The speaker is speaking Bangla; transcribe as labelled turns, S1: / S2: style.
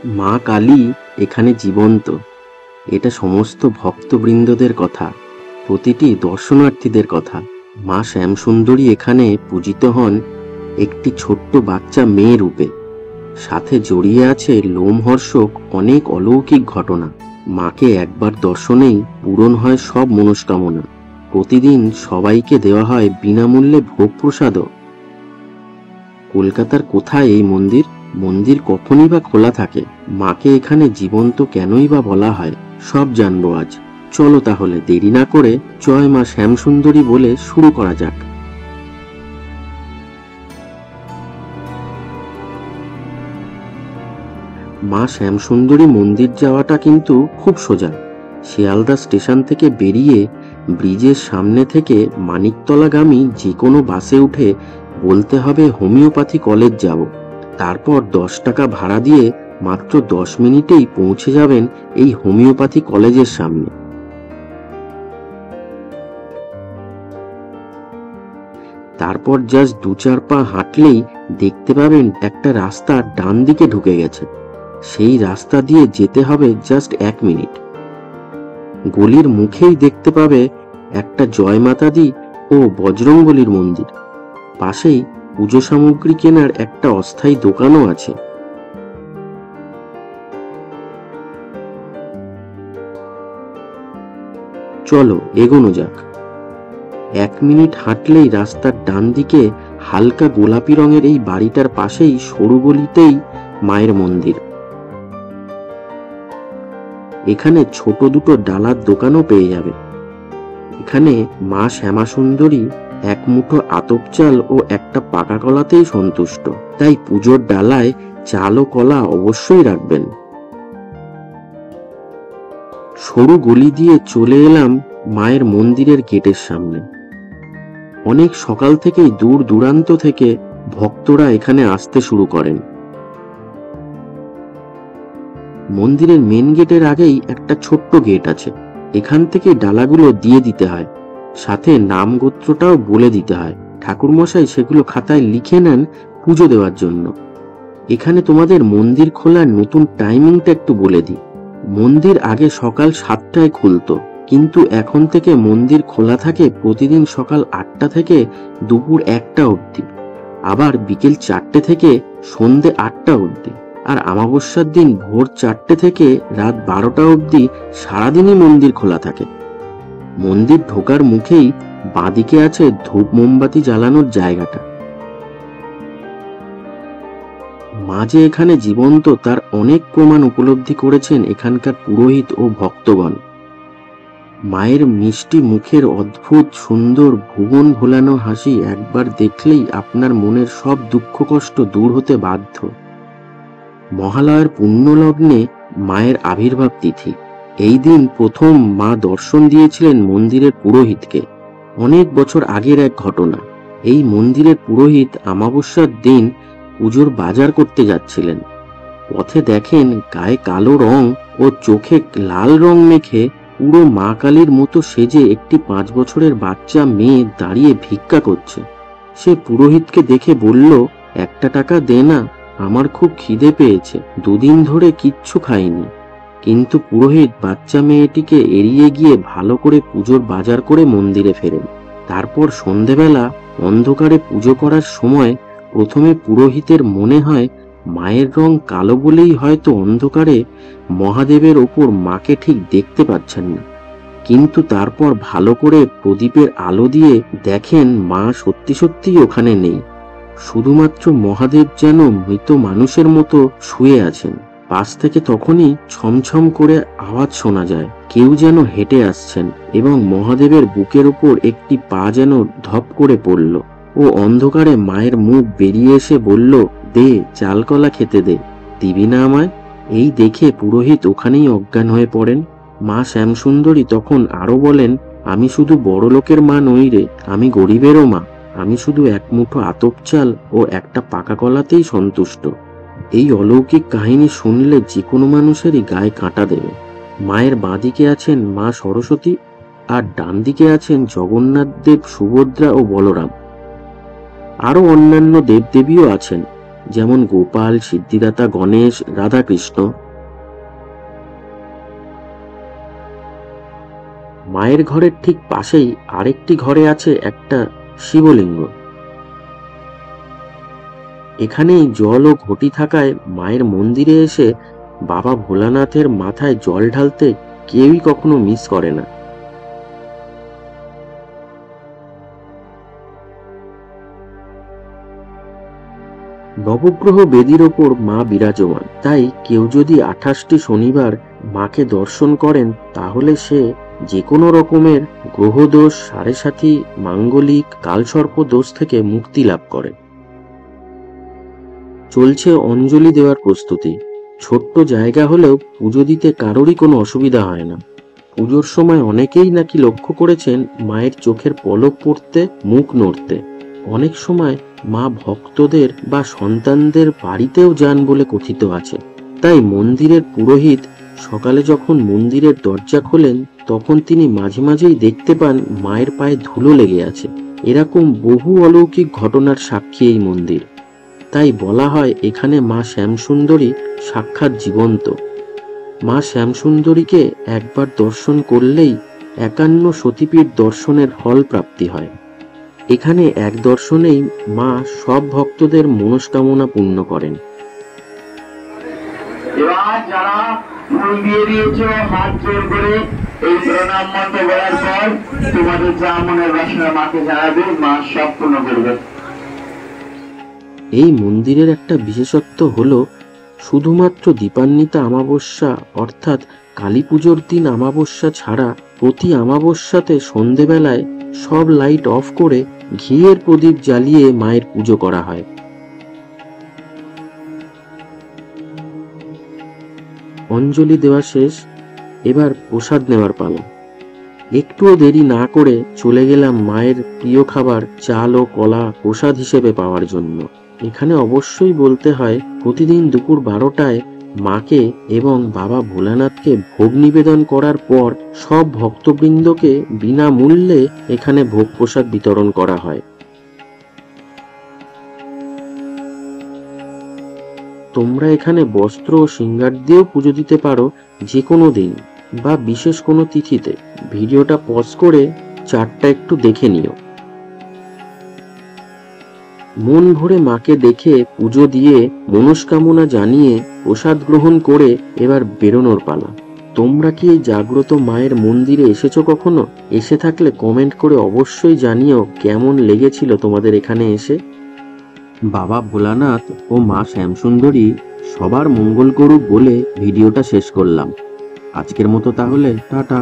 S1: মা কালী এখানে জীবন্ত। এটা সমস্ত ভক্তবৃন্দদের কথা, প্রতিটি দর্শনার্থীদের কথা। মা শ্যামসুন্দরী এখানে পূজিত হন একটি ছোট্ট বাচ্চা মেয়ে রূপে। সাথে জড়িয়ে আছে লোমহর্ষক অনেক অলৌকিক ঘটনা। মাকে একবার দর্শনেই পূরণ হয় সব মনস্কামনা। প্রতিদিন সবাইকে দেওয়া হয় বিনামূল্যে ভোগ প্রসাদও। কলকাতার কোথায় এই মন্দির? মন্দির কখনই বা খোলা থাকে? মাকে এখানে জীবন্ত কেনই বা বলা হয়? সব জানবো আজ। চলো তাহলে দেরি না করে জয় মা শ্যামসুন্দরী বলে শুরু করা যাক। মা শ্যামসুন্দরী মন্দির যাওয়াটা কিন্তু খুব সোজা। শিয়ালদা স্টেশন থেকে বেরিয়ে ব্রিজের সামনে থেকে মানিকতলাগামী যে কোনো বাসে উঠে বলতে হবে হোমিওপ্যাথি কলেজ যাব। তারপর 10 টাকা ভাড়া দিয়ে মাত্র 10 মিনিটেই পৌঁছে যাবেন এই হোমিওপ্যাথি কলেজের সামনে। তারপর জাস্ট 2-4 পা হাঁটলেই দেখতে পাবেন একটা রাস্তা ডান দিকে ঢুকে গেছে। সেই রাস্তা দিয়ে যেতে হবে জাস্ট 1 মিনিট। গলির মুখেই দেখতে পাবে একটা জয়মাতা দি ও বজরংবলীর মন্দির। পাশেই পুজো সামগ্রী কেনার একটা অস্থায়ী দোকানও আছে। চলো এগোনো যাক। 1 মিনিট হাঁটলেই রাস্তার ডান দিকে হালকা গোলাপি রঙের এই বাড়িটার পাশেই সরু গলিতেই মায়ের মন্দির। এখানে ছোট দুটো ডালার দোকানও পেয়ে যাবে। এখানে মা শ্যামাসুন্দরী এক মুঠো আতপ চাল ও একটা পাকা কলাতেই সন্তুষ্ট, তাই পুজোর ডালায় চাল ও কলা অবশ্যই রাখবেন। সরু গলি দিয়ে চলে এলাম মায়ের মন্দিরের গেটের সামনে। অনেক সকাল থেকেই দূর দূরান্ত থেকে ভক্তরা এখানে আসতে শুরু করেন। মন্দিরের মেন গেটের আগেই একটা ছোট্ট গেট আছে। এখান থেকে ডালাগুলো দিয়ে দিতে হয়, সাথে নাম গোত্রটাও বলে দিতে হয়। ঠাকুরমশাই সেগুলো খাতায় লিখে নেন পুজো দেওয়ার জন্য। এখানে তোমাদের মন্দির খোলার নতুন টাইমিংটা একটু বলে দিই। মন্দির আগে সকাল 7টায় খুলতো, কিন্তু এখন থেকে মন্দির খোলা থাকে প্রতিদিন সকাল 8টা থেকে দুপুর 1টা অবধি, আবার বিকেল 4টে থেকে সন্ধে 8টা অবধি, আর অমাবস্যার দিন ভোর 4টে থেকে রাত 12টা অবধি সারাদিনই মন্দির খোলা থাকে। মন্দির ঢোকার মুখেই বাঁদিকে আছে ধূপ মোমবাতি জ্বালানোর জায়গাটা। মা যে এখানে জীবন্ত তার অনেক প্রমাণ উপলব্ধি করেছেন এখানকার পুরোহিত ও ভক্তগণ। মায়ের মিষ্টি মুখের অদ্ভুত সুন্দর ভুবন ভোলানো হাসি একবার দেখলেই আপনার মনের সব দুঃখ কষ্ট দূর হতে বাধ্য। মহালয়ার পুণ্য লগ্নে মায়ের আবির্ভাব তিথি। এই দিন প্রথম মা দর্শন দিয়েছিলেন মন্দিরের পুরোহিতকে। অনেক বছর আগের এক ঘটনা। এই মন্দিরের পুরোহিত অমাবস্যার দিন পুজোর বাজার করতে যাচ্ছিলেন। পথে দেখেন গায়ে কালো রং ও চোখে লাল রং মেখে পুরো মা কালীর মতো সেজে একটি 5 বছরের বাচ্চা মেয়ে দাঁড়িয়ে ভিক্ষা করছে। সে পুরোহিতকে দেখে বলল, 1 টাকা দে না, আমার খুব খিদে পেয়েছে, 2 দিন ধরে কিচ্ছু খাইনি। কিন্তু পুরোহিত বাচ্চা মেয়েটিকে এড়িয়ে গিয়ে ভালো করে পুজোর বাজার করে মন্দিরে ফেরেন। তারপর সন্ধেবেলা অন্ধকারে পুজো করার সময় প্রথমে পুরোহিতের মনে হয় মায়ের রং কালো বলেই হয়তো অন্ধকারে মহাদেবের ওপর মাকে ঠিক দেখতে পাচ্ছেন না। কিন্তু তারপর ভালো করে প্রদীপের আলো দিয়ে দেখেন মা সত্যি সত্যিই ওখানে নেই। শুধুমাত্র মহাদেব যেন মৃত মানুষের মতো শুয়ে আছেন। পাশ থেকে তখনই ছমছম করে আওয়াজ শোনা যায়, কেউ যেন হেঁটে আসছেন, এবং মহাদেবের বুকের উপর একটি পা যেন ধপ করে পড়ল। ও অন্ধকারে মায়ের মুখ বেরিয়ে এসে বলল, দে, চাল কলা খেতে দে, দিবি না আমায়? এই দেখে পুরোহিত ওখানেই অজ্ঞান হয়ে পড়েন। মা শ্যামসুন্দরী তখন আরো বলেন, আমি শুধু বড় লোকের মা নই রে, আমি গরিবেরও মা। আমি শুধু 1 মুঠো আতপ চাল ও একটা পাকা কলাতেই সন্তুষ্ট। এই অলৌকিক কাহিনী শুনলে যে কোনো মানুষেরই গায়ে কাঁটা দেবে। মায়ের বাঁদিকে আছেন মা সরস্বতী, আর ডান দিকে আছেন জগন্নাথ দেব, সুভদ্রা ও বলরাম। আরো অন্যান্য দেবদেবীও আছেন। যেমন গোপাল, সিদ্ধিদাতা গণেশ, রাধাকৃষ্ণ। মায়ের ঘরের ঠিক পাশেই আরেকটি ঘরে আছে একটা শিবলিঙ্গ। এখানেই জল ও ঘটি থাকায় মায়ের মন্দিরে এসে বাবা ভোলানাথের মাথায় জল ঢালতে কেউই কখনো মিস করে না। নবগ্রহ বেদির ওপর মা বিরাজমান, তাই কেউ যদি 28টি শনিবার মাকে দর্শন করেন তাহলে সে যে কোনো রকমের গ্রহদোষ, সাড়ে সাথী, মাঙ্গলিক, কালসর্প দোষ থেকে মুক্তি লাভ করে। চলছে অঞ্জলি দেওয়ার প্রস্তুতি। ছোট্ট জায়গা হলেও পুজো দিতে কারোরই কোনো অসুবিধা হয় না। পুজোর সময় অনেকেই নাকি লক্ষ্য করেছেন মায়ের চোখের পলক পড়তে, মুখ নড়তে। অনেক সময় মা ভক্তদের বা সন্তানদের বাড়িতেও যান বলে কথিত আছে। তাই মন্দিরের পুরোহিত সকালে যখন মন্দিরের দরজা খোলেন তখন তিনি মাঝে মাঝেই দেখতে পান মায়ের পায়ে ধুলো লেগে আছে। এরকম বহু অলৌকিক ঘটনার সাক্ষী এই মন্দির। তাই বলা হয় এখানে মা শ্যামসুন্দরী সাক্ষাৎ জীবন্ত। মা শ্যামসুন্দরীকে একবার দর্শন করলেই 51 সতীপীঠ দর্শনের ফল প্রাপ্তি হয়। এখানে এক দর্শনেই মা সব ভক্তদের মনস্কামনা পূর্ণ করেন।
S2: এবার যারা ফুল দিয়ে দিয়েছো হাত জোর করে এই প্রণাম মন্ত্র বলার পর তোমাদের যা মনের বাসনা মাকে জানাবে, মা সব পূর্ণ করবে।
S1: এই মন্দিরের একটা বিশেষত্ব হলো শুধুমাত্র দীপান্বিতা অমাবস্যা অর্থাৎ কালী পুজোর দিন অমাবস্যা ছাড়া প্রতি অমাবস্যাতে সন্ধেবেলায় সব লাইট অফ করে ঘিয়ের প্রদীপ জ্বালিয়ে মায়ের পুজো করা হয়। অঞ্জলি দেওয়া শেষ, এবার প্রসাদ নেওয়ার পালা। একটুও দেরি না করে চলে গেলাম মায়ের প্রিয় খাবার চাল ও কলা প্রসাদ হিসেবে পাওয়ার জন্য। এখানে অবশ্যই বলতে হয় প্রতিদিন দুপুর 12টায় মাকে এবং বাবা ভোলানাথকে ভোগ নিবেদন করার পর সব ভক্তবৃন্দকে বিনামূল্যে এখানে ভোগ প্রসাদ বিতরণ করা হয়। তোমরা এখানে বস্ত্র ও সিঙ্গার দিয়েও পুজো দিতে পারো যে কোনো দিন বা বিশেষ কোনো তিথিতে। ভিডিওটা পজ করে চারটা একটু দেখে নিও। মন ভরে মাকে দেখে পুজো দিয়ে মনস্কামনা জানিয়ে প্রসাদ গ্রহণ করে এবার বেরোনোর পালা। তোমরা কি এই জাগ্রত মায়ের মন্দিরে এসেছো কখনো? এসে থাকলে কমেন্ট করে অবশ্যই জানিও কেমন লেগেছিল তোমাদের এখানে এসে। বাবা ভোলানাথ ও মা শ্যামসুন্দরী সবার মঙ্গল করুক বলে ভিডিওটা শেষ করলাম। আজকের মতো তাহলে টাটা।